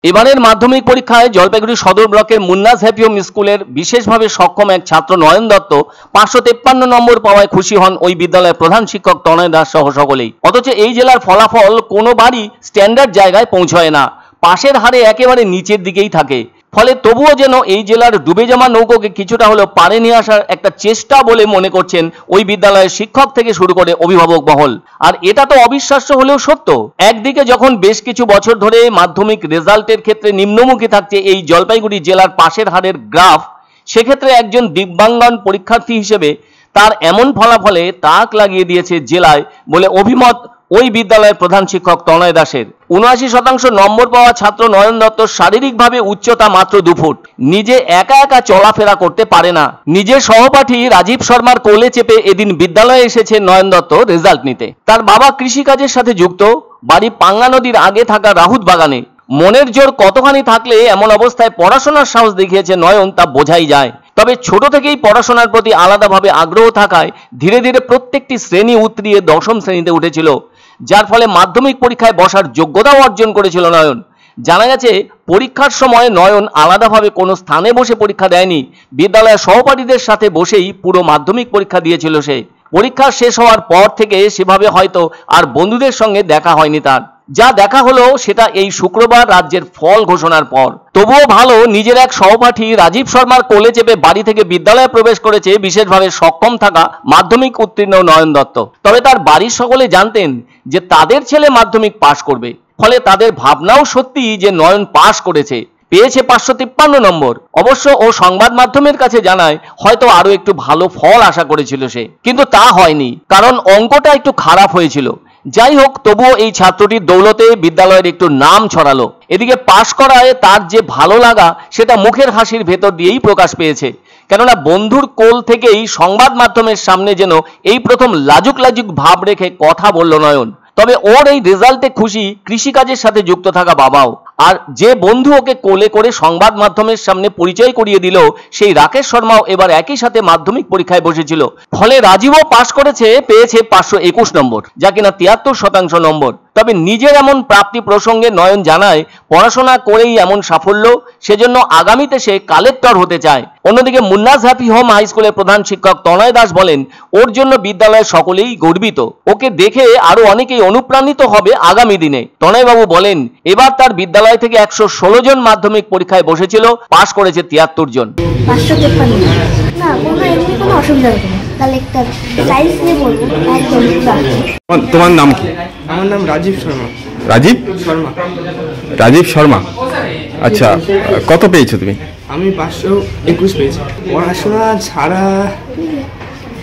এবারের মাধ্যমিক পরীক্ষায় জলপাইগুড়ি সদর ব্লকের মুন্নাস হ্যাপি হোম স্কুলের বিশেষভাবে সক্ষম এক ছাত্র নয়ন দত্ত 553 নম্বর পাওয়ায় খুশি হন ওই বিদ্যালয়ের প্রধান শিক্ষক তনয় দাস সহ সকলেই। অথচ এই জেলার ফলাফল কোনোবারই স্ট্যান্ডার্ড জায়গায় পৌঁছয় না, পাশের হারে একেবারে নিচের দিকেই থাকে। ফলে তবুও যেন এই জেলার ডুবে যাওয়া নৌকোকে কিছুটা হলেও পাড়ে নিয়ে আসার একটা চেষ্টা বলে মনে করছেন ওই বিদ্যালয়ের শিক্ষক থেকে শুরু করে অভিভাবক মহল। আর এটা তো অবিশ্বাস্য হলেও সত্য। একদিকে যখন বেশ কিছু বছর ধরে মাধ্যমিক রেজাল্টের ক্ষেত্রে নিম্নমুখী থাকছে এই জলপাইগুড়ি জেলার পাশের হারের গ্রাফ, সেক্ষেত্রে একজন দিব্যাঙ্গন পরীক্ষার্থী হিসেবে তার এমন ফলাফলে তাক লাগিয়ে দিয়েছে জেলায় বলে অভিমত ওই বিদ্যালয়ের প্রধান শিক্ষক তনয় দাসের। ৭৯% নম্বর পাওয়া ছাত্র নয়ন দত্ত শারীরিকভাবে উচ্চতা মাত্র 2 ফুট, নিজে একা একা চলাফেরা করতে পারে না। নিজের সহপাঠী রাজীব শর্মার কোলে চেপে এদিন বিদ্যালয়ে এসেছে নয়ন দত্ত রেজাল্ট নিতে। তার বাবা কৃষিকাজের সাথে যুক্ত, বাড়ি পাঙ্গা নদীর আগে থাকা রাহুত বাগানে। মনের জোর কতখানি থাকলে এমন অবস্থায় পড়াশোনার সাহস দেখিয়েছে নয়ন তা বোঝাই যায়। তবে ছোট থেকেই পড়াশোনার প্রতি আলাদাভাবে আগ্রহ থাকায় ধীরে ধীরে প্রত্যেকটি শ্রেণী উতরিয়ে 10ম শ্রেণীতে উঠেছিল, যার ফলে মাধ্যমিক পরীক্ষায় বসার যোগ্যতাও অর্জন করেছিল নয়ন। জানা গেছে পরীক্ষার সময় নয়ন আলাদাভাবে কোনো স্থানে বসে পরীক্ষা দেয়নি, বিদ্যালয়ের সহপাঠীদের সাথে বসেই পুরো মাধ্যমিক পরীক্ষা দিয়েছিল সে। পরীক্ষা শেষ হওয়ার পর থেকে সেভাবে হয়তো আর বন্ধুদের সঙ্গে দেখা হয়নি তার। যা দেখা হলো সেটা এই শুক্রবার রাজ্যের ফল ঘোষণার পর। তবুও ভালো, নিজের এক সহপাঠী রাজীব শর্মার কোলে চেপে বাড়ি থেকে বিদ্যালয়ে প্রবেশ করেছে বিশেষভাবে সক্ষম থাকা মাধ্যমিক উত্তীর্ণ নয়ন দত্ত। তবে তার বাড়ির সকলে জানতেন যে তাদের ছেলে মাধ্যমিক পাশ করবে, ফলে তাদের ভাবনাও সত্যি যে নয়ন পাশ করেছে, পেয়েছে 553 নম্বর। অবশ্য ও সংবাদ মাধ্যমের কাছে জানায় হয়তো আরো একটু ভালো ফল আশা করেছিল সে, কিন্তু তা হয়নি, কারণ অঙ্কটা একটু খারাপ হয়েছিল। যাই হোক, তবুও এই ছাত্রটির দৌলতে বিদ্যালয়ের একটু নাম ছড়ালো। এদিকে পাশ করায় তার যে ভালো লাগা সেটা মুখের হাসির ভেতর দিয়েই প্রকাশ পেয়েছে, কেননা বন্ধুর কোল থেকেই সংবাদ মাধ্যমের সামনে যেন এই প্রথম লাজুক লাজুক ভাব রেখে কথা বলল নয়ন। তবে ওর এই রেজাল্টে খুশি কৃষিকাজের সাথে যুক্ত থাকা বাবাও। আর যে বন্ধু ওকে কোলে করে সংবাদ মাধ্যমের সামনে পরিচয় করিয়ে দিল সেই রাকেশ শর্মাও এবার একই সাথে মাধ্যমিক পরীক্ষায় বসেছিল। ফলে রাজীবও পাশ করেছে, পেয়েছে 521 নম্বর, যা কিনা 73% নম্বর। তবে নিজের এমন প্রাপ্তি প্রসঙ্গে নয়ন জানায় পড়াশোনা করেই এমন সাফল্য, সেজন্য আগামীতে সে কালেক্টর হতে চায়। অন্যদিকে মুন্নাস হ্যাপি হোম হাই স্কুলের প্রধান শিক্ষক তনয় দাস বলেন ওর জন্য বিদ্যালয়ের সকলেই গর্বিত, ওকে দেখে আরো অনেকেই অনুপ্রাণিত হবে আগামী দিনে। তনয়বাবু বলেন এবার তার বিদ্যালয় থেকে 116 জন মাধ্যমিক পরীক্ষায় বসেছিল, পাশ করেছে 73 জন। 553 না, কোনো অসুবিধা হবে না। কালেক্টর সাইন্স নিয়ে বলবো একদম। তোমার নাম কি? আমার নাম রাজীব শর্মা। রাজীব শর্মা। রাজীব শর্মা, আচ্ছা। কত পেয়েছো তুমি? আমি 521 পেয়েছি। পড়াশোনা ছাড়া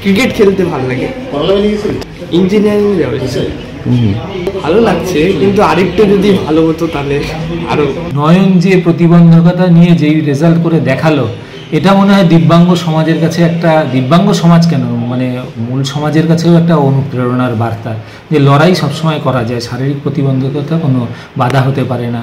ক্রিকেট খেলতে ভালো লাগে, ইঞ্জিনিয়ারিং যাওয়া ইচ্ছে। ভালো লাগছে, কিন্তু আরেকটু যদি ভালো হতো তাহলে আরো। নয়ন যে প্রতিবন্ধকতা নিয়ে যেই রেজাল্ট করে দেখালো, এটা মনে হয় দিব্যাঙ্গ সমাজের কাছে একটা, দিব্যাঙ্গ সমাজ কেন, মানে মূল সমাজের কাছেও একটা অনুপ্রেরণার বার্তা যে লড়াই সবসময় করা যায়, শারীরিক প্রতিবন্ধকতা কোনো বাধা হতে পারে না।